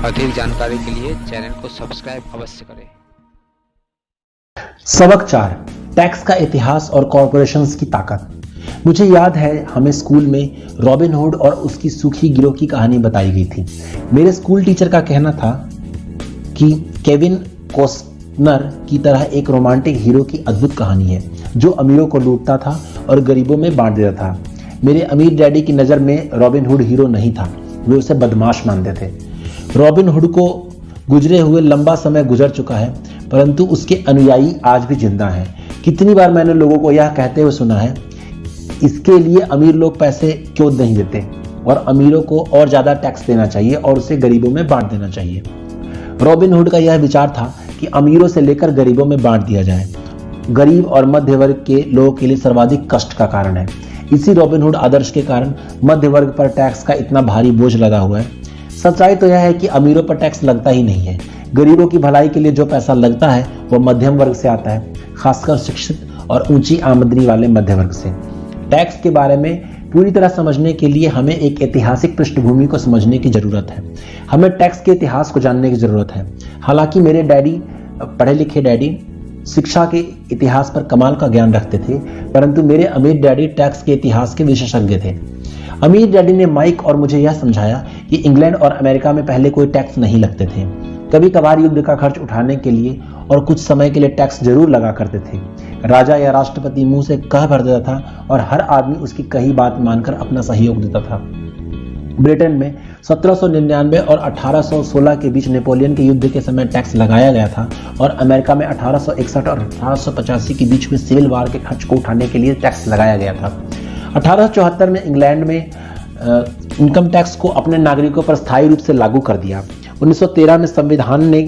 अधिक जानकारी के लिए चैनल को सब्सक्राइब अवश्य करें। सबक 4, टैक्स का इतिहास और कॉरपोरेशंस की ताकत। मुझे याद है हमें स्कूल में रॉबिन हुड और उसकी सूखी गिरोह की कहानी बताई गई थी। मेरे स्कूल टीचर का कहना था कि केविन कॉस्टनर की तरह एक रोमांटिक हीरो की अद्भुत कहानी है जो अमीरों को लूटता था और गरीबों में बांट देता था। मेरे अमीर डैडी की नज़र में रॉबिन हुड हीरो नहीं था, वे उसे बदमाश मानते थे। रॉबिन हुड को गुजरे हुए लंबा समय गुजर चुका है, परंतु उसके अनुयायी आज भी जिंदा हैं। कितनी बार मैंने लोगों को यह कहते हुए सुना है, इसके लिए अमीर लोग पैसे क्यों नहीं देते और अमीरों को और ज़्यादा टैक्स देना चाहिए और उसे गरीबों में बांट देना चाहिए। रॉबिन हुड का यह विचार था कि अमीरों से लेकर गरीबों में बांट दिया जाए। गरीब और मध्य वर्ग के लोगों के लिए सर्वाधिक कष्ट का कारण है। इसी रॉबिन हुड आदर्श के कारण मध्य वर्ग पर टैक्स का इतना भारी बोझ लगा हुआ है। सच्चाई तो यह है कि अमीरों पर टैक्स लगता ही नहीं है। गरीबों की भलाई के लिए जो पैसा लगता है वो मध्यम वर्ग से आता है, खासकर शिक्षित और ऊंची आमदनी वाले मध्य वर्ग से। टैक्स के बारे में पूरी तरह समझने के लिए हमें एक ऐतिहासिक पृष्ठभूमि को समझने की जरूरत है। हमें टैक्स के इतिहास को जानने की जरूरत है। हालांकि मेरे डैडी, पढ़े लिखे डैडी, शिक्षा के इतिहास पर कमाल का ज्ञान रखते थे, परंतु मेरे अमीर डैडी टैक्स के इतिहास के विशेषज्ञ थे। अमीर डैडी ने माइक और मुझे यह समझाया कि इंग्लैंड और अमेरिका में पहले कोई टैक्स नहीं लगते थे। कभी कभार युद्ध का खर्च उठाने के लिए और कुछ समय के लिए टैक्स जरूर लगा करते थे। राजा या राष्ट्रपति मुंह से कह भर देता था और हर आदमी उसकी कही बात मानकर अपना सहयोग देता था। ब्रिटेन में 1799 और 1816 के बीच नेपोलियन के युद्ध के समय टैक्स लगाया गया था और अमेरिका में 1861 और 1885 के बीच में सिविल वार के खर्च को उठाने के लिए टैक्स लगाया गया था। 1874 में इंग्लैंड में इनकम टैक्स को अपने नागरिकों पर स्थायी रूप से लागू कर दिया। 1913 में संविधान ने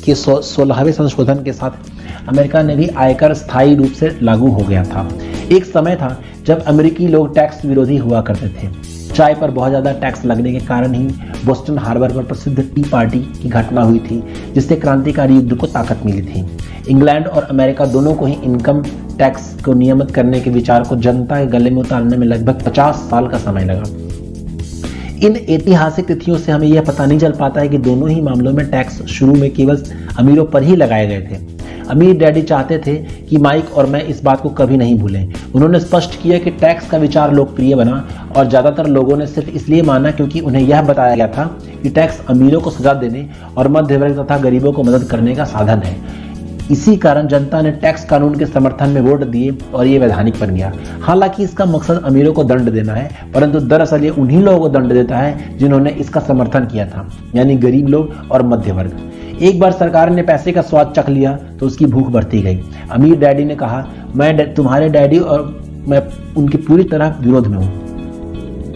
के 16वें संशोधन के साथ अमेरिका में भी आयकर स्थायी रूप से लागू हो गया था। एक समय था जब अमेरिकी लोग टैक्स विरोधी हुआ करते थे। चाय पर बहुत ज़्यादा टैक्स लगने के कारण ही बोस्टन हार्बर पर प्रसिद्ध टी पार्टी की घटना हुई थी, जिससे क्रांतिकारी युद्ध को ताकत मिली थी। इंग्लैंड और अमेरिका दोनों को ही इनकम टैक्स को नियमित करने के विचार को जनता के गले में उतारने में लगभग 50 साल का समय लगा। इन ऐतिहासिक तिथियों से हमें यह पता नहीं चल पाता है कि दोनों ही मामलों में टैक्स शुरू में केवल अमीरों पर ही लगाए गए थे। अमीर डैडी चाहते थे कि माइक और मैं इस बात को कभी नहीं भूलें। उन्होंने स्पष्ट किया कि टैक्स का विचार लोकप्रिय बना और ज़्यादातर लोगों ने सिर्फ इसलिए माना क्योंकि उन्हें यह बताया गया था कि टैक्स अमीरों को सजा देने और मध्य वर्ग तथा गरीबों को मदद करने का साधन है। इसी कारण जनता ने टैक्स कानून के समर्थन में वोट दिए और ये वैधानिक बन गया। हालांकि इसका मकसद अमीरों को दंड देना है, परंतु दरअसल ये उन्हीं लोगों को दंड देता है जिन्होंने इसका समर्थन किया था, यानी गरीब लोग और मध्य वर्ग। एक बार सरकार ने पैसे का स्वाद चख लिया तो उसकी भूख बढ़ती गई। अमीर डैडी ने कहा, मैं तुम्हारे डैडी और मैं उनकी पूरी तरह विरोध में हूँ।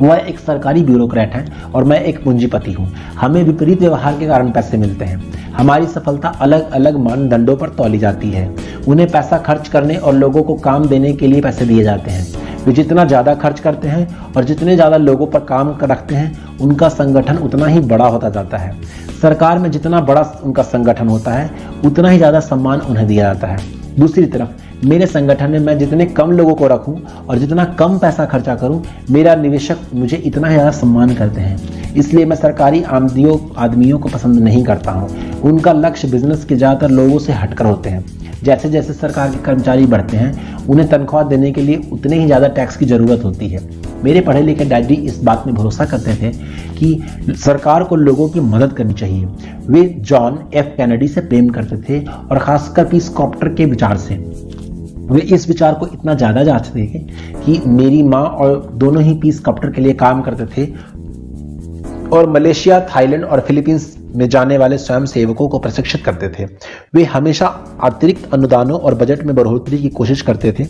वह एक सरकारी ब्यूरोक्रेट है और मैं एक पूंजीपति हूँ। हमें विपरीत व्यवहार के कारण पैसे मिलते हैं। हमारी सफलता अलग अलग मानदंडों पर तौली जाती है। उन्हें पैसा खर्च करने और लोगों को काम देने के लिए पैसे दिए जाते हैं। वे जितना ज़्यादा खर्च करते हैं और जितने ज़्यादा लोगों पर काम रखते हैं, उनका संगठन उतना ही बड़ा होता जाता है। सरकार में जितना बड़ा उनका संगठन होता है, उतना ही ज़्यादा सम्मान उन्हें दिया जाता है। दूसरी तरफ मेरे संगठन में मैं जितने कम लोगों को रखूं और जितना कम पैसा खर्चा करूं, मेरा निवेशक मुझे इतना ही ज़्यादा सम्मान करते हैं। इसलिए मैं सरकारी आदमियों को पसंद नहीं करता हूं। उनका लक्ष्य बिजनेस के ज़्यादातर लोगों से हटकर होते हैं। जैसे जैसे सरकार के कर्मचारी बढ़ते हैं, उन्हें तनख्वाह देने के लिए उतने ही ज़्यादा टैक्स की ज़रूरत होती है। मेरे पढ़े लिखे डैडी इस बात में भरोसा करते थे कि सरकार को लोगों की मदद करनी चाहिए। वे जॉन एफ कैनेडी से प्रेम करते थे और खासकर पीस कॉप्टर के विचार से। वे इस विचार को इतना ज़्यादा चाहते थे कि मेरी माँ और दोनों ही पीस कॉप्टर के लिए काम करते थे और मलेशिया, थाईलैंड और फिलीपींस में जाने वाले स्वयं सेवकों को प्रशिक्षित करते थे। वे हमेशा अतिरिक्त अनुदानों और बजट में बढ़ोतरी की कोशिश करते थे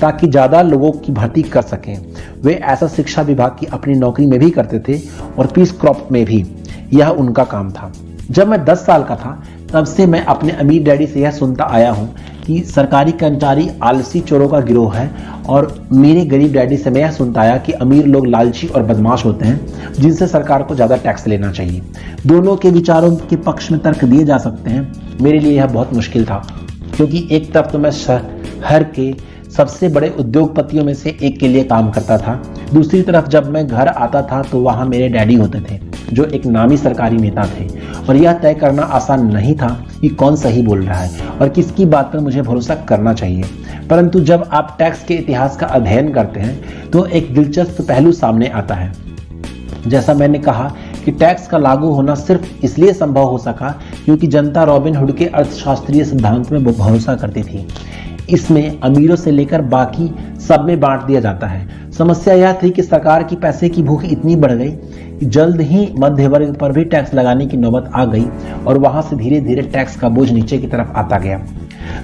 ताकि ज़्यादा लोगों की भर्ती कर सकें। वे ऐसा शिक्षा विभाग की अपनी नौकरी में भी करते थे और पीस क्रॉप में भी। यह उनका काम था। जब मैं 10 साल का था, तब से मैं अपने अमीर डैडी से यह सुनता आया हूँ कि सरकारी कर्मचारी आलसी चोरों का गिरोह है, और मेरे गरीब डैडी से मैं यह सुनता आया कि अमीर लोग लालची और बदमाश होते हैं जिनसे सरकार को ज़्यादा टैक्स लेना चाहिए। दोनों के विचारों के पक्ष में तर्क दिए जा सकते हैं। मेरे लिए यह बहुत मुश्किल था, क्योंकि एक तरफ तो मैं शहर के सबसे बड़े उद्योगपतियों में से एक के लिए काम करता था, दूसरी तरफ जब मैं घर आता था तो वहाँ मेरे डैडी होते थे। जो एक नामी सरकारी नेता थे, और यह तय करना आसान नहीं था कि कौन सही बोल रहा है और किसकी बात पर मुझे भरोसा करना चाहिए। परंतु जब आप टैक्स के इतिहास का अध्ययन करते हैं तो एक दिलचस्प पहलू सामने आता है। जैसा मैंने कहा कि टैक्स का लागू होना सिर्फ इसलिए संभव हो सका क्योंकि जनता रॉबिन हुड के अर्थशास्त्रीय सिद्धांत में भरोसा करती थी। इसमें अमीरों से लेकर बाकी सब में बांट दिया जाता है। समस्या यह थी कि सरकार की पैसे की भूख इतनी बढ़ गई कि जल्द ही मध्य वर्ग पर भी टैक्स लगाने की नौबत आ गई और वहां से धीरे धीरे टैक्स का बोझ नीचे की तरफ आता गया।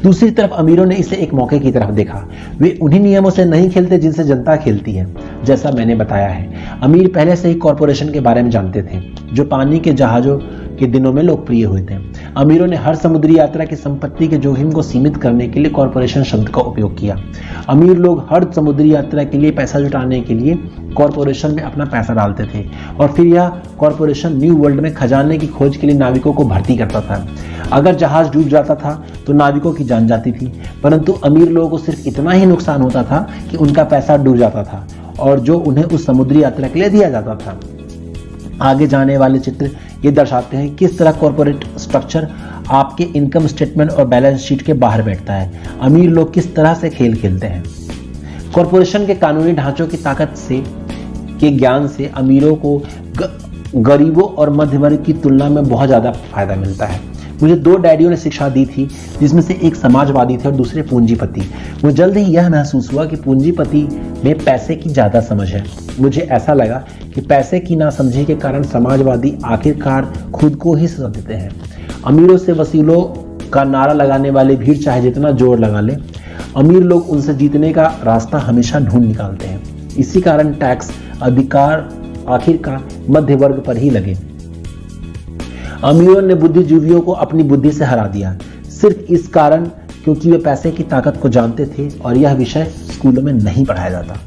दूसरी तरफ अमीरों ने इसे एक मौके की तरफ देखा। वे उन्हीं नियमों से नहीं खेलते जिनसे जनता खेलती है। जैसा मैंने बताया है, अमीर पहले से ही कॉरपोरेशन के बारे में जानते थे, जो पानी के जहाजों के दिनों में लोकप्रिय हुए थे। अमीरों ने हर समुद्री यात्रा की संपत्ति के जोखिम को सीमित करने के लिए कॉरपोरेशन शब्द का उपयोग किया। अमीर लोग हर समुद्री यात्रा के लिए पैसा जुटाने के लिए कॉरपोरेशन में अपना पैसा डालते थे और फिर यह कॉरपोरेशन न्यू वर्ल्ड में खजाने की खोज के लिए नाविकों को भर्ती करता था। अगर जहाज डूब जाता था तो नाविकों की जान जाती थी, परंतु अमीर लोगों को सिर्फ इतना ही नुकसान होता था कि उनका पैसा डूब जाता था और जो उन्हें उस समुद्री यात्रा के लिए दिया जाता था। आगे जाने वाले चित्र ये दर्शाते हैं किस तरह कॉर्पोरेट स्ट्रक्चर आपके इनकम स्टेटमेंट और बैलेंस शीट के बाहर बैठता है। अमीर लोग किस तरह से खेल खेलते हैं। कॉर्पोरेशन के कानूनी ढांचों की ताकत से के ज्ञान से अमीरों को गरीबों और मध्य वर्ग की तुलना में बहुत ज्यादा फायदा मिलता है। मुझे दो डैडियों ने शिक्षा दी थी, जिसमें से एक समाजवादी थे और दूसरे पूंजीपति। मुझे जल्द ही यह महसूस हुआ कि पूंजीपति में पैसे की ज्यादा समझ है। मुझे ऐसा लगा कि पैसे की नासमझी के कारण समाजवादी आखिरकार खुद को ही सजा देते हैं। अमीरों से वसूलों का नारा लगाने वाले भीड़ चाहे जितना जोर लगा ले, अमीर लोग उनसे जीतने का रास्ता हमेशा ढूंढ निकालते हैं। इसी कारण टैक्स अधिकार आखिरकार मध्य वर्ग पर ही लगे। अमीरों ने बुद्धिजीवियों को अपनी बुद्धि से हरा दिया, सिर्फ इस कारण क्योंकि वे पैसे की ताकत को जानते थे और यह विषय स्कूलों में नहीं पढ़ाया जाता।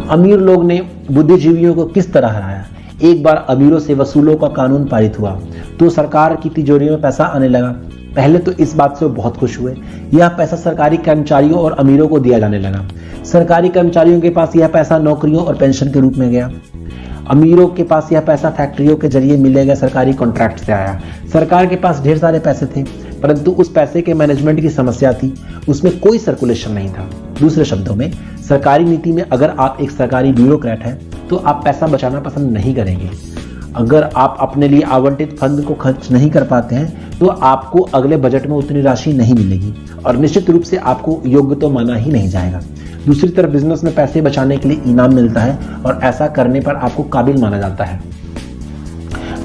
अमीर लोग ने बुद्धिजीवियों को किस तरह हराया। एक बार अमीरों से वसूलों का कानून पारित हुआ तो सरकार की तिजोरी में पैसा आने लगा। पहले तो इस बात से वो बहुत खुश हुए। यह पैसा सरकारी कर्मचारियों और अमीरों को दिया जाने लगा। सरकारी कर्मचारियों के पास यह पैसा नौकरियों और पेंशन के रूप में गया। अमीरों के पास यह पैसा फैक्ट्रियों के जरिए मिले गए सरकारी कॉन्ट्रैक्ट से आया। सरकार के पास ढेर सारे पैसे थे, परंतु उस पैसे के मैनेजमेंट की समस्या थी, उसमें कोई सर्कुलेशन नहीं था। दूसरे शब्दों में, सरकारी नीति में अगर आप एक सरकारी ब्यूरोक्रेट हैं तो आप पैसा बचाना पसंद नहीं करेंगे। अगर आप अपने लिए आवंटित फंड को खर्च नहीं कर पाते हैं तो आपको अगले बजट में उतनी राशि नहीं मिलेगी और निश्चित रूप से आपको योग्य तो माना ही नहीं जाएगा। दूसरी तरफ बिजनेस में पैसे बचाने के लिए इनाम मिलता है और ऐसा करने पर आपको काबिल माना जाता है।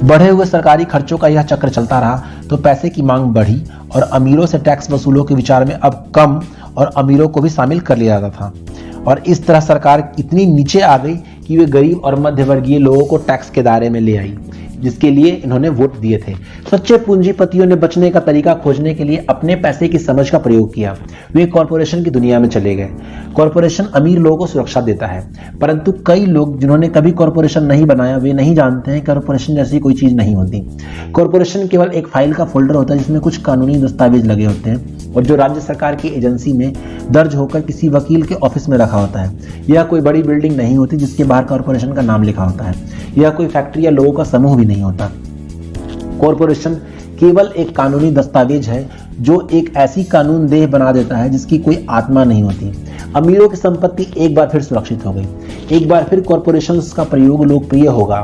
बढ़े हुए सरकारी खर्चों का यह चक्र चलता रहा तो पैसे की मांग बढ़ी और अमीरों से टैक्स वसूलों के विचार में अब कम और अमीरों को भी शामिल कर लिया जाता था और इस तरह सरकार इतनी नीचे आ गई कि वे गरीब और मध्यवर्गीय लोगों को टैक्स के दायरे में ले आई, जिसके लिए इन्होंने वोट दिए थे। सच्चे पूंजीपतियों ने बचने का तरीका खोजने के लिए अपने पैसे की समझ का प्रयोग किया। वे कॉरपोरेशन की दुनिया में चले गए। कॉरपोरेशन अमीर लोगों को सुरक्षा देता है, परंतु कई लोग जिन्होंने कभी कॉरपोरेशन नहीं बनाया वे नहीं जानते हैं कॉरपोरेशन जैसी कोई चीज नहीं होती। कॉरपोरेशन केवल एक फाइल का फोल्डर होता है जिसमें कुछ कानूनी दस्तावेज लगे होते हैं और जो राज्य सरकार की एजेंसी में दर्ज होकर किसी वकील के ऑफिस में रखा होता है। यह कोई बड़ी बिल्डिंग नहीं होती जिसके बाहर कॉरपोरेशन का नाम लिखा होता है। यह कोई फैक्ट्री या लोगों का समूह भी नहीं होता। कॉरपोरेशन केवल एक कानूनी दस्तावेज है जो एक ऐसी कानून देह बना देता है जिसकी कोई आत्मा नहीं होती। अमीरों की संपत्ति एक बार फिर सुरक्षित हो गई। एक बार फिर कॉरपोरेशन का प्रयोग लोकप्रिय होगा।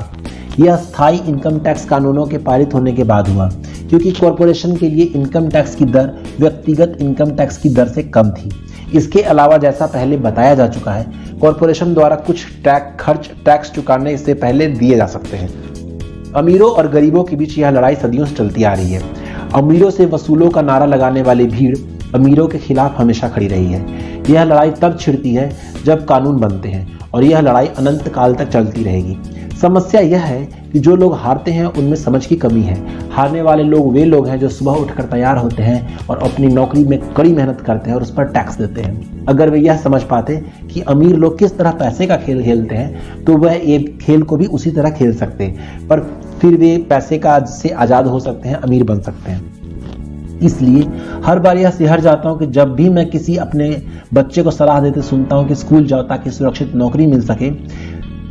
यह स्थायी इनकम टैक्स कानूनों के पारित होने के बाद हुआ, क्योंकि कॉरपोरेशन के लिए इनकम टैक्स की दर व्यक्तिगत इनकम टैक्स की दर से कम थी। इसके अलावा जैसा पहले बताया जा चुका है, कॉरपोरेशन द्वारा कुछ खर्च टैक्स चुकाने से पहले दिए जा सकते हैं। अमीरों और गरीबों के बीच यह लड़ाई सदियों से चलती आ रही है। अमीरों से वसूलों का नारा लगाने वाली भीड़ अमीरों के खिलाफ हमेशा खड़ी रही है। यह लड़ाई तब छिड़ती है जब कानून बनते हैं और यह लड़ाई अनंत काल तक चलती रहेगी। समस्या यह है कि जो लोग हारते हैं उनमें समझ की कमी है। हारने वाले लोग वे लोग हैं जो सुबह उठकर तैयार होते हैं और अपनी नौकरी में कड़ी मेहनत करते हैं और उस पर टैक्स देते हैं। अगर वे यह समझ पाते कि अमीर लोग किस तरह पैसे का खेल खेलते हैं तो वह ये खेल को भी उसी तरह खेल सकते हैं, पर फिर वे पैसे का से आज़ाद हो सकते हैं, अमीर बन सकते हैं। इसलिए हर बार यह सिहर जाता हूं कि जब भी मैं किसी अपने बच्चे को सलाह देते सुनता हूं कि स्कूल जाओ ताकि सुरक्षित नौकरी मिल सके,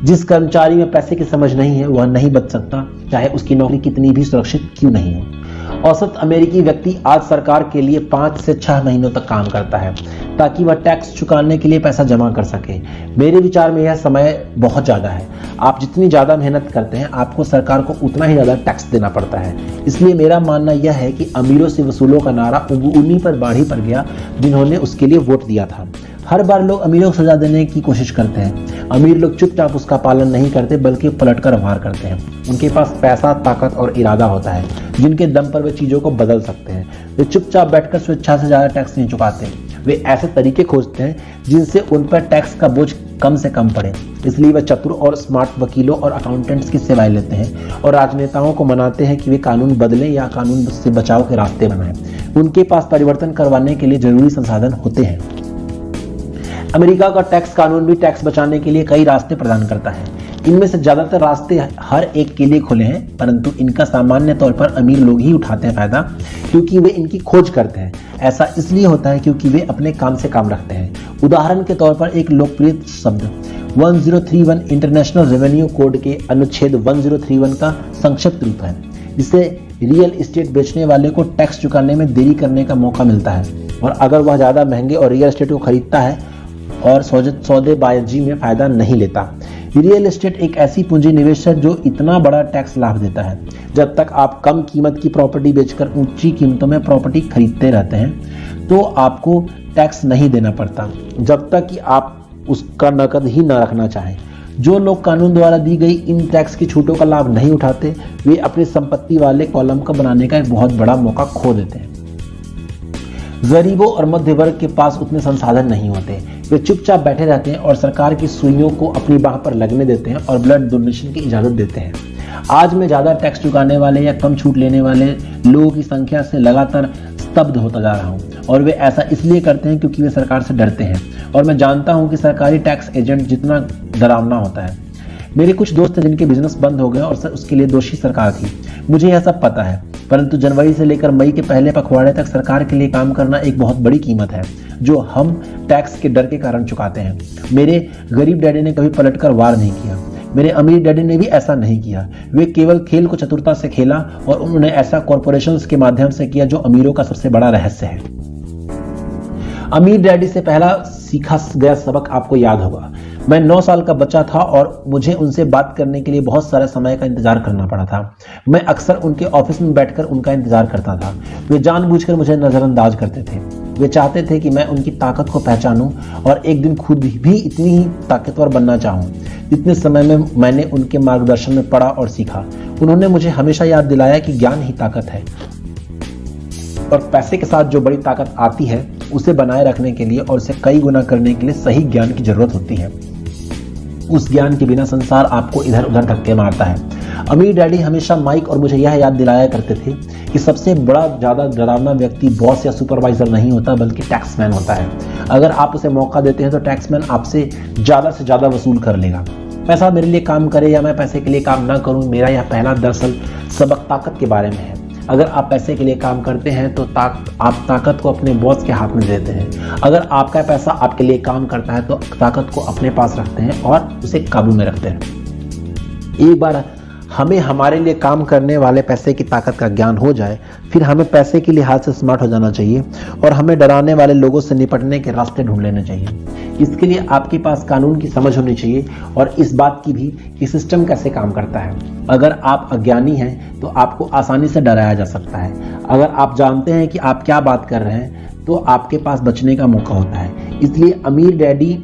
जिस कर्मचारी में पैसे की समझ नहीं है वह नहीं बच सकता, चाहे उसकी नौकरी कितनी भी सुरक्षित क्यों नहीं हो। औसत अमेरिकी व्यक्ति आज सरकार के लिए 5 से 6 महीनों तक काम करता है ताकि वह टैक्स चुकाने के लिए पैसा जमा कर सके। मेरे विचार में यह समय बहुत ज़्यादा है। आप जितनी ज़्यादा मेहनत करते हैं आपको सरकार को उतना ही ज़्यादा टैक्स देना पड़ता है। इसलिए मेरा मानना यह है कि अमीरों से वसूलों का नारा उन्हीं पर बाढ़ी पड़ गया जिन्होंने उसके लिए वोट दिया था। हर बार लोग अमीरों को सजा देने की कोशिश करते हैं। अमीर लोग चुपचाप उसका पालन नहीं करते बल्कि पलटकर वार करते हैं। उनके पास पैसा, ताकत और इरादा होता है जिनके दम पर वे चीज़ों को बदल सकते हैं। वे चुपचाप बैठकर स्वेच्छा से ज़्यादा टैक्स नहीं चुकाते। वे ऐसे तरीके खोजते हैं जिनसे उन पर टैक्स का बोझ कम से कम पड़े। इसलिए वे चतुर और स्मार्ट वकीलों और अकाउंटेंट्स की सेवाएं लेते हैं और राजनेताओं को मनाते हैं कि वे कानून बदलें या कानून से बचाव के रास्ते बनाएं। उनके पास परिवर्तन करवाने के लिए जरूरी संसाधन होते हैं। अमेरिका का टैक्स कानून भी टैक्स बचाने के लिए कई रास्ते प्रदान करता है। इनमें से ज्यादातर रास्ते हर एक के लिए खुले हैं, परंतु इनका सामान्य तौर पर अमीर लोग ही उठाते हैं फायदा, क्योंकि वे इनकी खोज करते हैं। ऐसा इसलिए होता है क्योंकि वे अपने काम से काम रखते हैं। उदाहरण के तौर पर एक लोकप्रिय शब्द 1031 इंटरनेशनल रेवेन्यू कोड के अनुच्छेद 1031 का संक्षिप्त रूप है, जिससे रियल एस्टेट बेचने वाले को टैक्स चुकाने में देरी करने का मौका मिलता है, और अगर वह ज्यादा महंगे और रियल एस्टेट को खरीदता है और सौदेबाजी में फायदा नहीं लेता। रियल एस्टेट एक ऐसी पूंजी निवेश है जो इतना बड़ा टैक्स लाभ देता है। जब तक आप कम कीमत की प्रॉपर्टी बेचकर ऊंची कीमतों में प्रॉपर्टी खरीदते रहते हैं तो आपको टैक्स नहीं देना पड़ता, जब तक कि आप उसका नकद ही न रखना चाहें। जो लोग कानून द्वारा दी गई इन टैक्स की छूटों का लाभ नहीं उठाते, वे अपनी संपत्ति वाले कॉलम का बनाने का एक बहुत बड़ा मौका खो देते हैं। गरीबों और मध्य वर्ग के पास उतने संसाधन नहीं होते। वे चुपचाप बैठे रहते हैं और सरकार की सुइयों को अपनी बाह पर लगने देते हैं और ब्लड डोनेशन की इजाजत देते हैं। आज मैं ज्यादा टैक्स चुकाने वाले या कम छूट लेने वाले लोगों की संख्या से लगातार स्तब्ध होता जा रहा हूं, और वे ऐसा इसलिए करते हैं क्योंकि वे सरकार से डरते हैं, और मैं जानता हूं कि सरकारी टैक्स एजेंट जितना डरावना होता है। मेरे कुछ दोस्त हैं जिनके बिजनेस बंद हो गए और उसके लिए दोषी सरकार थी। मुझे यह सब पता है, परंतु जनवरी से लेकर मई के पहले पखवाड़े तक सरकार के लिए काम करना एक बहुत बड़ी कीमत है जो हम टैक्स के डर के कारण चुकाते हैं। मेरे गरीब डैडी ने कभी पलटकर वार नहीं किया। मेरे अमीर डैडी ने भी ऐसा नहीं किया। वे केवल खेल को चतुरता से खेला, और उन्होंने ऐसा कॉरपोरेशंस के माध्यम से किया जो अमीरों का सबसे बड़ा रहस्य है। अमीर डैडी से पहला सीखा गया सबक आपको याद होगा। मैं 9 साल का बच्चा था और मुझे उनसे बात करने के लिए बहुत सारे समय का इंतजार करना पड़ा था। मैं अक्सर उनके ऑफिस में बैठकर उनका इंतजार करता था। वे जानबूझकर मुझे नजरअंदाज करते थे। वे चाहते थे कि मैं उनकी ताकत को पहचानूं और एक दिन खुद भी इतनी ही ताकतवर बनना चाहूं जितने समय में मैंने उनके मार्गदर्शन में पढ़ा और सीखा। उन्होंने मुझे हमेशा याद दिलाया कि ज्ञान ही ताकत है, और पैसे के साथ जो बड़ी ताकत आती है उसे बनाए रखने के लिए और उसे कई गुना करने के लिए सही ज्ञान की जरूरत होती है। उस ज्ञान के बिना संसार आपको इधर उधर धक्के मारता है। अमीर डैडी हमेशा माइक और मुझे यह याद दिलाया करते थे कि सबसे बड़ा ज्यादा डरावना व्यक्ति बॉस या सुपरवाइजर नहीं होता बल्कि टैक्समैन होता है। अगर आप उसे मौका देते हैं तो टैक्समैन आपसे से ज्यादा वसूल कर लेगा। पैसा मेरे लिए काम करे या मैं पैसे के लिए काम ना करूं, मेरा यह पहला दरअसल सबक ताकत के बारे में है। अगर आप पैसे के लिए काम करते हैं तो आप ताकत को अपने बॉस के हाथ में देते हैं। अगर आपका पैसा आपके लिए काम करता है तो ताकत को अपने पास रखते हैं और उसे काबू में रखते हैं। एक बार हमें हमारे लिए काम करने वाले पैसे की ताकत का ज्ञान हो जाए, फिर हमें पैसे के लिहाज से स्मार्ट हो जाना चाहिए और हमें डराने वाले लोगों से निपटने के रास्ते ढूंढ लेने चाहिए। इसके लिए आपके पास कानून की समझ होनी चाहिए और इस बात की भी कि सिस्टम कैसे काम करता है। अगर आप अज्ञानी हैं तो आपको आसानी से डराया जा सकता है। अगर आप जानते हैं कि आप क्या बात कर रहे हैं तो आपके पास बचने का मौका होता है। इसलिए अमीर डैडी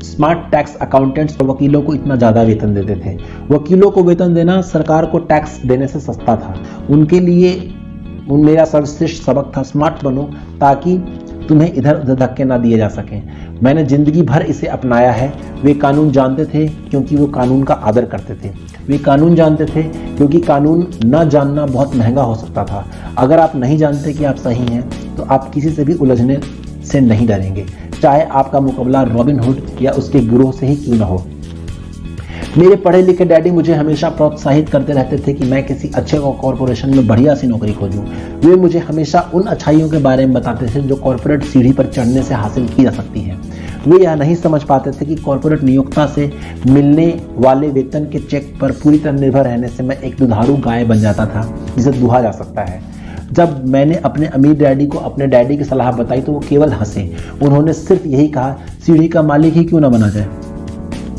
स्मार्ट टैक्स अकाउंटेंट्स और वकीलों को इतना ज्यादा वेतन देते थे। वकीलों को वेतन देना सरकार को टैक्स देने से सस्ता था। उनके लिए मेरा सर्वश्रेष्ठ सबक था, स्मार्ट बनो ताकि तुम्हें इधर उधर धक्के ना दिए जा सकें। मैंने जिंदगी भर इसे अपनाया है। वे कानून जानते थे क्योंकि वो कानून का आदर करते थे। वे कानून जानते थे क्योंकि कानून न जानना बहुत महंगा हो सकता था। अगर आप नहीं जानते कि आप सही हैं तो आप किसी से भी उलझने से नहीं डरेंगे, चाहे आपका मुकाबला रॉबिन हुड या उसके गिरोह से ही क्यों न हो। मेरे पढ़े लिखे डैडी मुझे हमेशा प्रोत्साहित करते रहते थे कि मैं किसी अच्छे कॉर्पोरेशन में बढ़िया सी नौकरी खोजूं। वे मुझे हमेशा उन अच्छाइयों के बारे में बताते थे जो कॉर्पोरेट सीढ़ी पर चढ़ने से हासिल की जा सकती है। वे यह नहीं समझ पाते थे कि कॉर्पोरेट नियोक्ता से मिलने वाले वेतन के चेक पर पूरी तरह निर्भर रहने से मैं एक दुधारू गाय बन जाता था जिसे दुहा जा सकता है। जब मैंने अपने अमीर डैडी को अपने डैडी की सलाह बताई तो वो केवल हंसे। उन्होंने सिर्फ यही कहा, सीढ़ी का मालिक ही क्यों ना बना जाए।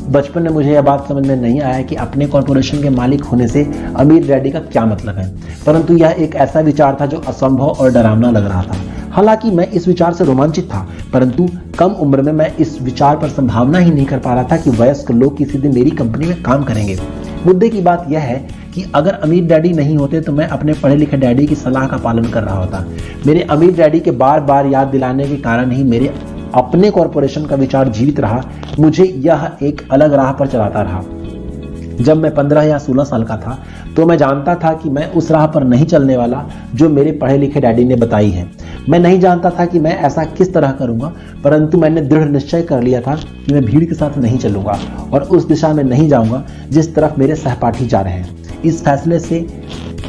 बचपन में मुझे यह बात समझ में नहीं आया कि अपने कॉर्पोरेशन के मालिक होने से अमीर डैडी का क्या मतलब है, परंतु यह एक ऐसा विचार था जो असंभव और डरावना लग रहा था। हालांकि मैं इस विचार से रोमांचित था, परंतु कम उम्र में मैं इस विचार पर संभावना ही नहीं कर पा रहा था कि वयस्क लोग किसी दिन मेरी कंपनी में काम करेंगे। मुद्दे की बात यह है कि अगर अमीर डैडी नहीं होते तो मैं अपने पढ़े लिखे डैडी की सलाह का पालन कर रहा होता। मेरे अमीर डैडी के बार बार याद दिलाने के कारण ही मेरे अपने कॉर्पोरेशन का विचार जीवित रहा। मुझे यह एक अलग राह पर चलाता रहा। जब मैं 15 या 16 साल का था तो मैं जानता था कि मैं उस राह पर नहीं चलने वाला जो मेरे पढ़े लिखे डैडी ने बताई है। मैं नहीं जानता था कि मैं ऐसा किस तरह करूंगा, परंतु मैंने दृढ़ निश्चय कर लिया था कि मैं भीड़ के साथ नहीं चलूंगा और उस दिशा में नहीं जाऊंगा जिस तरफ मेरे सहपाठी जा रहे हैं। इस फैसले से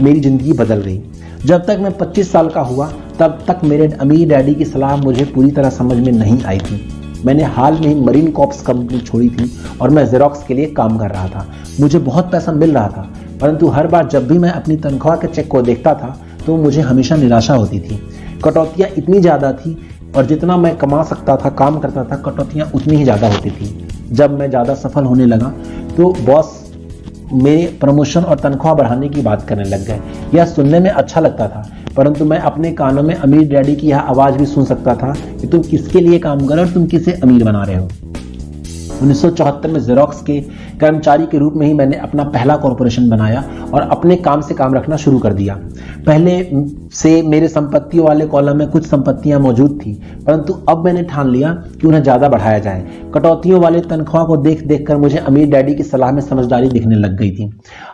मेरी जिंदगी बदल गई। जब तक मैं 25 साल का हुआ तब तक मेरे अमीर डैडी की सलाह मुझे पूरी तरह समझ में नहीं आई थी। मैंने हाल में ही मरीन कॉर्प्स कंपनी छोड़ी थी और मैं जेरोक्स के लिए काम कर रहा था। मुझे बहुत पैसा मिल रहा था, परंतु हर बार जब भी मैं अपनी तनख्वाह के चेक को देखता था तो मुझे हमेशा निराशा होती थी। कटौतियाँ इतनी ज़्यादा थी और जितना मैं कमा सकता था, काम करता था, कटौतियाँ उतनी ही ज़्यादा होती थी। जब मैं ज़्यादा सफल होने लगा तो बॉस मेरे प्रमोशन और तनख्वाह बढ़ाने की बात करने लग गए। यह सुनने में अच्छा लगता था, परंतु मैं अपने कानों में अमीर डैडी की यह आवाज़ भी सुन सकता था कि तुम किसके लिए काम कर और तुम किसे अमीर बना रहे हो। 1974 में जेरोक्स के कर्मचारी के रूप में ही मैंने अपना पहला कॉर्पोरेशन बनाया और अपने काम से काम रखना शुरू कर दिया। पहले से मेरे संपत्तियों वाले कॉलम में कुछ संपत्तियां मौजूद थी, परंतु अब मैंने ठान लिया कि उन्हें ज़्यादा बढ़ाया जाए। कटौतियों वाले तनख्वाह को देख देख कर मुझे अमीर डैडी की सलाह में समझदारी दिखने लग गई थी।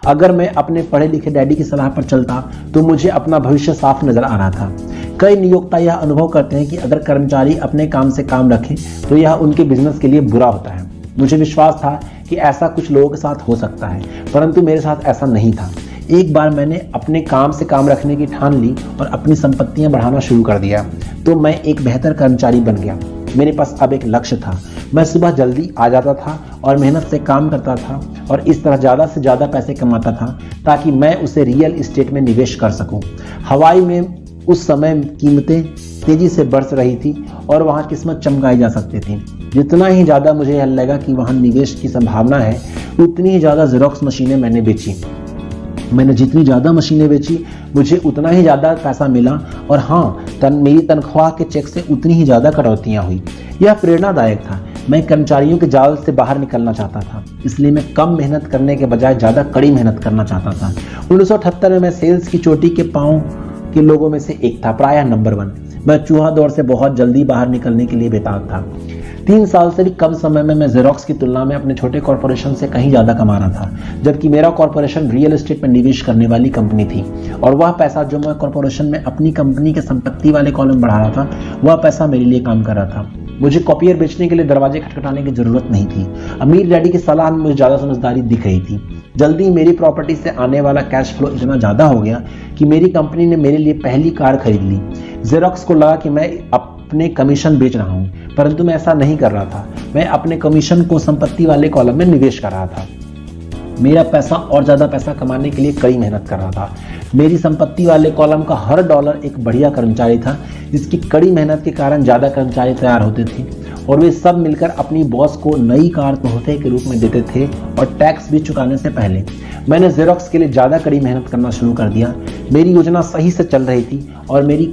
अगर मैं अपने पढ़े लिखे डैडी की सलाह पर चलता तो मुझे अपना भविष्य साफ नजर आ रहा था। कई नियोक्ता यह अनुभव करते हैं कि अगर कर्मचारी अपने काम से काम रखें तो यह उनके बिजनेस के लिए बुरा होता है। मुझे विश्वास था कि ऐसा कुछ लोगों के साथ हो सकता है, परंतु मेरे साथ ऐसा नहीं था। एक बार मैंने अपने काम से काम रखने की ठान ली और अपनी संपत्तियां बढ़ाना शुरू कर दिया तो मैं एक बेहतर कर्मचारी बन गया। मेरे पास अब एक लक्ष्य था। मैं सुबह जल्दी आ जाता था और मेहनत से काम करता था और इस तरह ज़्यादा से ज़्यादा पैसे कमाता था ताकि मैं उसे रियल इस्टेट में निवेश कर सकूं। हवाई में उस समय कीमतें तेजी से बढ़ रही थी और वहां किस्मत चमकाई जा सकती थी। जितना ही ज़्यादा मुझे यह लगा कि वहां निवेश की संभावना है, उतनी ही ज़्यादा जेरोक्स मशीनें मैंने बेची। मैंने जितनी ज़्यादा मशीनें बेची मुझे उतना ही ज़्यादा पैसा मिला और हाँ, मेरी तनख्वाह के चेक से उतनी ही ज़्यादा कटौतियाँ हुई। यह प्रेरणादायक था। मैं कर्मचारियों के जाल से बाहर निकलना चाहता था, इसलिए मैं कम मेहनत करने के बजाय ज़्यादा कड़ी मेहनत करना चाहता था। 1978 में मैं सेल्स की चोटी के पांव के लोगों में से एक था, प्रायः नंबर 1। मैं चूहा दौड़ से बहुत जल्दी बाहर निकलने के लिए बेताब था। 3 साल से भी कम समय में मैं जेरोक्स की तुलना में अपने छोटे कॉर्पोरेशन से कहीं ज़्यादा कमा रहा था, जबकि मेरा कॉर्पोरेशन रियल एस्टेट में निवेश करने वाली कंपनी थी और वह पैसा जो मैं कॉर्पोरेशन में अपनी कंपनी के संपत्ति वाले कॉलम बढ़ा रहा था, वह पैसा मेरे लिए काम कर रहा था। मुझे कॉपियर बेचने के लिए दरवाजे खटखटाने की जरूरत नहीं थी। अमीर डैडी की सलाह में मुझे ज़्यादा समझदारी दिख रही थी। जल्दी मेरी प्रॉपर्टी से आने वाला कैश फ्लो इतना ज़्यादा हो गया कि मेरी कंपनी ने मेरे लिए पहली कार खरीद ली। जेरोक्स को लगा कि मैं अपने कमीशन बेच रहा हूँ, परंतु मैं ऐसा नहीं कर रहा था। मैं अपने कमीशन को संपत्ति वाले कॉलम में निवेश कर रहा था। मेरा पैसा और ज़्यादा पैसा कमाने के लिए कड़ी मेहनत कर रहा था। मेरी संपत्ति वाले कॉलम का हर डॉलर एक बढ़िया कर्मचारी था, जिसकी कड़ी मेहनत के कारण ज़्यादा कर्मचारी तैयार होते थे और वे सब मिलकर अपनी बॉस को नई कार तोहफे के रूप में देते थे और टैक्स भी चुकाने से पहले। मैंने जेरोक्स के लिए ज़्यादा कड़ी मेहनत करना शुरू कर दिया। मेरी योजना सही से चल रही थी और मेरी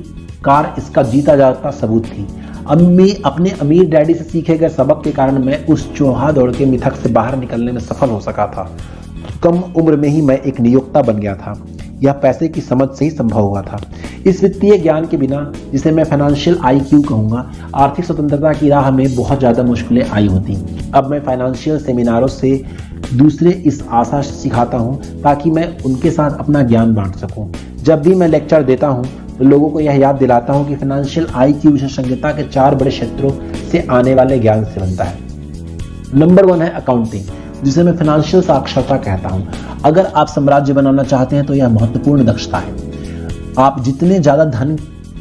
कार इसका जीता जागता सबूत थी। अब मैं अपने अमीर डैडी से सीखे गए सबक के कारण मैं उस चूहा दौड़ के मिथक से बाहर निकलने में सफल हो सका था। कम उम्र में ही मैं एक नियोक्ता बन गया था। यह पैसे की समझ से ही संभव हुआ था। इस वित्तीय ज्ञान के बिना, जिसे मैं फाइनेंशियल IQ कहूँगा, आर्थिक स्वतंत्रता की राह में बहुत ज़्यादा मुश्किलें आई होती। अब मैं फाइनेंशियल सेमिनारों से दूसरे इस आशा सिखाता हूँ ताकि मैं उनके साथ अपना ज्ञान बांट सकूँ। जब भी मैं लेक्चर देता हूँ तो लोगों को यह याद दिलाता हूँ कि फाइनेंशियल IQ विशेषज्ञता के 4 बड़े क्षेत्रों से आने वाले ज्ञान से बनता है। नंबर 1 है अकाउंटिंग, जिसे मैं फाइनेंशियल साक्षरता कहता हूँ। अगर आप साम्राज्य बनाना चाहते हैं तो यह महत्वपूर्ण दक्षता है। आप जितने ज़्यादा धन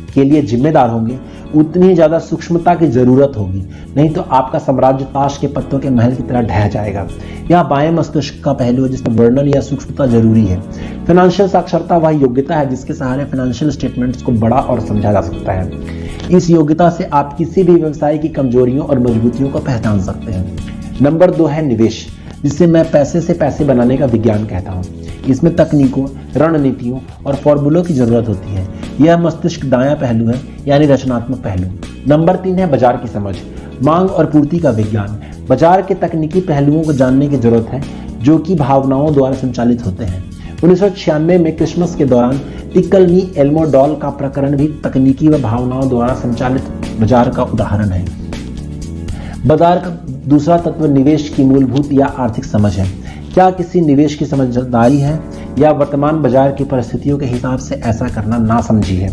के लिए जिम्मेदार होंगे, उतनी ही ज्यादा सूक्ष्मता की जरूरत होगी, नहीं तो आपका साम्राज्य ताश के पत्तों के महल की तरह ढह जाएगा। यह बाएं मस्तिष्क का पहलू है जिसमें वर्णन या सूक्ष्मता जरूरी है। फाइनेंशियल साक्षरता वह योग्यता है जिसके सहारे फाइनेंशियल स्टेटमेंट्स को बड़ा और समझा जा सकता है। इस योग्यता से आप किसी भी व्यवसाय की कमजोरियों और मजबूतियों को पहचान सकते हैं। नंबर 2 है निवेश, जिसे मैं पैसे से पैसे बनाने का विज्ञान कहता हूँ। इसमें तकनीकों, रणनीतियों और फॉर्मूलों की जरूरत होती है। यह मस्तिष्क दायां पहलू है, यानी रचनात्मक पहलू। नंबर 3 है बाजार की समझ, मांग और पूर्ति का विज्ञान। बाजार के तकनीकी पहलुओं को जानने की जरूरत है जो कि भावनाओं द्वारा संचालित होते हैं। 1996 में क्रिसमस के दौरान टिकल मी एल्मो डॉल का प्रकरण भी तकनीकी व भावनाओं द्वारा संचालित बाजार का उदाहरण है। बाजार का दूसरा तत्व निवेश की मूलभूत या आर्थिक समझ है। क्या किसी निवेश की समझदारी है या वर्तमान बाजार की परिस्थितियों के हिसाब से ऐसा करना नासमझी है।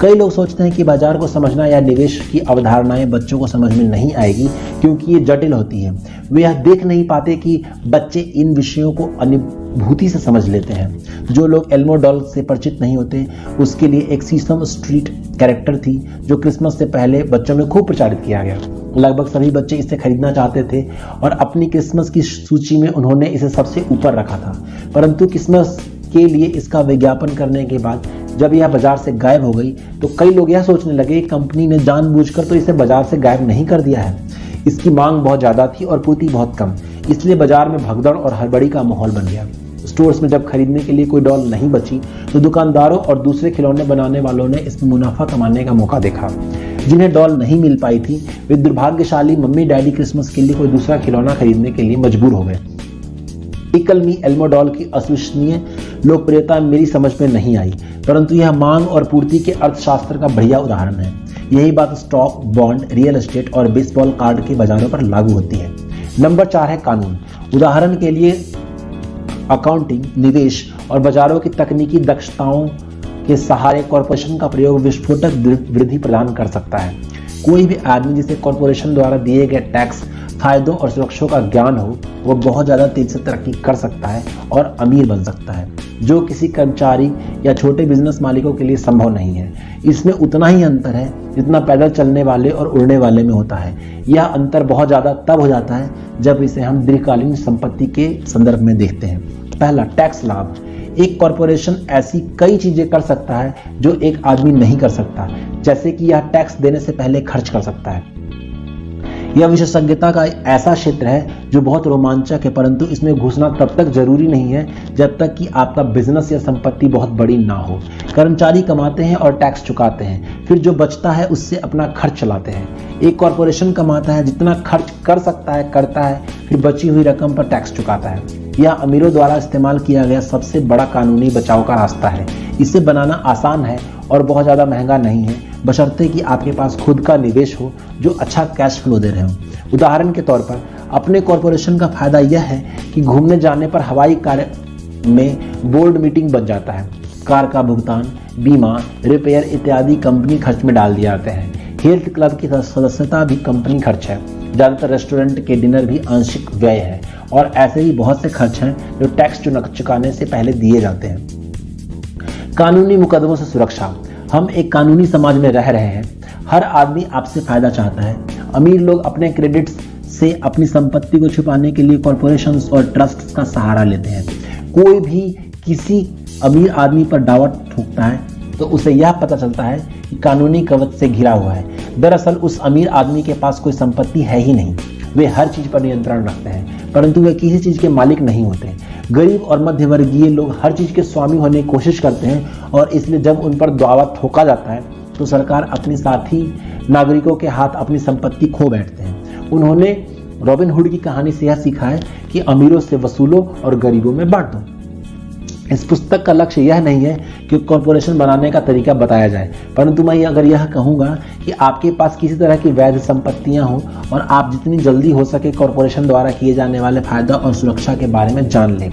कई लोग सोचते हैं कि बाजार को समझना या निवेश की अवधारणाएं बच्चों को समझ में नहीं आएगी क्योंकि ये जटिल होती है। वे यह देख नहीं पाते कि बच्चे इन विषयों को अनुभूति से समझ लेते हैं। जो लोग एल्मो डॉल से परिचित नहीं होते उसके लिए एक सीसम स्ट्रीट कैरेक्टर थी जो क्रिसमस से पहले बच्चों में खूब प्रचारित किया गया। लगभग सभी बच्चे इसे खरीदना चाहते थे और अपनी क्रिसमस की सूची में उन्होंने इसे सबसे ऊपर रखा था। परंतु क्रिसमस के लिए इसका विज्ञापन करने के बाद जब यह बाजार से गायब हो गई तो कई लोग यह सोचने लगे कंपनी ने जानबूझकर तो इसे बाजार से गायब नहीं कर दिया है। इसकी मांग बहुत ज्यादा थी और पूर्ति बहुत कम, इसलिए बाजार में भगदड़ और हड़बड़ी का माहौल बन गया। स्टोर्स में जब खरीदने के लिए कोई डॉल नहीं बची तो दुकानदारों और दूसरे खिलौने बनाने वालों ने इसमें मुनाफा कमाने का मौका देखा। जिन्हें डॉल नहीं मिल पाई थी वे दुर्भाग्यशाली मम्मी डैडी क्रिसमस के लिए कोई दूसरा खिलौना खरीदने के लिए मजबूर हो गए। टिकल मी एल्मो डॉल की अविश्वसनीय लोकप्रियता मेरी समझ में नहीं आई, परंतु यह मांग और पूर्ति के अर्थशास्त्र का बढ़िया उदाहरण है। यही बात स्टॉक, बॉन्ड, रियल एस्टेट और बेसबॉल कार्ड के बाजारों पर लागू होती है। नंबर 4 है कानून। उदाहरण के लिए अकाउंटिंग, निवेश और बाजारों की तकनीकी दक्षताओं के सहारे कॉरपोरेशन का प्रयोग विस्फोटक वृद्धि प्रदान कर सकता है। कोई भी आदमी जिसे कॉरपोरेशन द्वारा दिए गए टैक्स, फायदों और सुरक्षाओं का ज्ञान हो वो बहुत ज्यादा तेजी से तरक्की कर सकता है और अमीर बन सकता है, जो किसी कर्मचारी या छोटे बिजनेस मालिकों के लिए संभव नहीं है। इसमें उतना ही अंतर है जितना पैदल चलने वाले और उड़ने वाले में होता है। यह अंतर बहुत ज्यादा तब हो जाता है जब इसे हम दीर्घकालीन संपत्ति के संदर्भ में देखते हैं। पहला, टैक्स लाभ। एक कॉरपोरेशन ऐसी कई चीजें कर सकता है जो एक आदमी नहीं कर सकता, जैसे कि यह टैक्स देने से पहले खर्च कर सकता है। यह विशेषज्ञता का ऐसा क्षेत्र है जो बहुत रोमांचक है, परंतु इसमें घुसना तब तक जरूरी नहीं है जब तक कि आपका बिजनेस या संपत्ति बहुत बड़ी ना हो। कर्मचारी कमाते हैं और टैक्स चुकाते हैं, फिर जो बचता है उससे अपना खर्च चलाते हैं। एक कॉरपोरेशन कमाता है, जितना खर्च कर सकता है करता है, फिर बची हुई रकम पर टैक्स चुकाता है। यह अमीरों द्वारा इस्तेमाल किया गया सबसे बड़ा कानूनी बचाव का रास्ता है। इसे बनाना आसान है और बहुत ज़्यादा महंगा नहीं है, बशर्ते कि आपके पास खुद का निवेश हो जो अच्छा कैश फ्लो दे रहे हो। उदाहरण के तौर पर अपने कॉरपोरेशन का फायदा यह है कि घूमने जाने पर हवाई कार में बोर्ड मीटिंग बन जाता है। कार का भुगतान, बीमा, रिपेयर इत्यादि कंपनी खर्च में डाल दिए जाते हैं। हेल्थ क्लब की सदस्यता भी कंपनी खर्च है। ज़्यादातर रेस्टोरेंट के डिनर भी आंशिक व्यय है और ऐसे ही बहुत से खर्च हैं जो टैक्स चुकाने से पहले दिए जाते हैं। कानूनी मुकदमों से सुरक्षा। हम एक कानूनी समाज में रह रहे हैं। हर आदमी आपसे फायदा चाहता है। अमीर लोग अपने क्रेडिट्स से अपनी संपत्ति को छुपाने के लिए कॉरपोरेशंस और ट्रस्ट्स का सहारा लेते हैं। कोई भी किसी अमीर आदमी पर दावा ठोकता है तो उसे यह पता चलता है कि कानूनी कवच से घिरा हुआ है। दरअसल उस अमीर आदमी के पास कोई संपत्ति है ही नहीं। वे हर चीज पर नियंत्रण रखते हैं, परंतु वे किसी चीज के मालिक नहीं होते। गरीब और मध्यवर्गीय लोग हर चीज के स्वामी होने की कोशिश करते हैं और इसलिए जब उन पर दावा ठोका जाता है तो सरकार अपने साथी नागरिकों के हाथ अपनी संपत्ति खो बैठते हैं। उन्होंने रॉबिन हुड की कहानी से यह सीखा है कि अमीरों से वसूलो और गरीबों में बांट दो। इस पुस्तक का लक्ष्य यह नहीं है कि कॉरपोरेशन बनाने का तरीका बताया जाए, परंतु मैं अगर यह कहूंगा कि आपके पास किसी तरह की वैध संपत्तियां हो और आप जितनी जल्दी हो सके कॉरपोरेशन द्वारा किए जाने वाले फायदा और सुरक्षा के बारे में जान लें।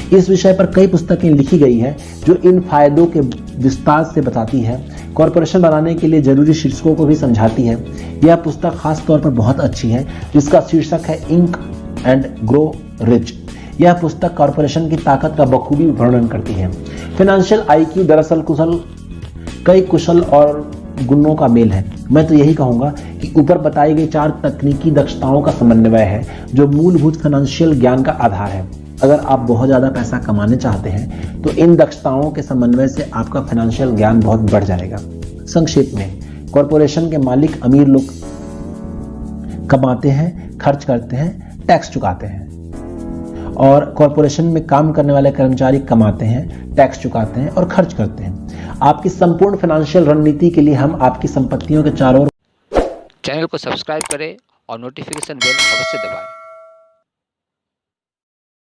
इस विषय पर कई पुस्तकें लिखी गई है जो इन फायदों के विस्तार से बताती है। कॉरपोरेशन बनाने के लिए जरूरी शीर्षकों को भी समझाती है। यह पुस्तक खास तौर पर बहुत अच्छी है जिसका शीर्षक है इंक एंड ग्रो रिच। यह पुस्तक कॉरपोरेशन की ताकत का बखूबी वर्णन करती है। फाइनेंशियल आईक्यू दरअसल कई कुशल और गुणों का मेल है। मैं तो यही कहूंगा कि ऊपर बताई गई 4 तकनीकी दक्षताओं का समन्वय है जो मूलभूत फाइनेंशियल ज्ञान का आधार है। अगर आप बहुत ज़्यादा पैसा कमाने चाहते हैं तो इन दक्षताओं के समन्वय से आपका फाइनेंशियल ज्ञान बहुत बढ़ जाएगा। संक्षेप में, कॉरपोरेशन के मालिक अमीर लोग कमाते हैं, खर्च करते हैं, टैक्स चुकाते हैं, और कॉरपोरेशन में काम करने वाले कर्मचारी कमाते हैं, टैक्स चुकाते हैं और खर्च करते हैं। आपकी संपूर्ण फाइनेंशियल रणनीति के लिए हम आपकी संपत्तियों के चारों ओर चैनल को सब्सक्राइब करें और नोटिफिकेशन बेल अवश्य दबाएं।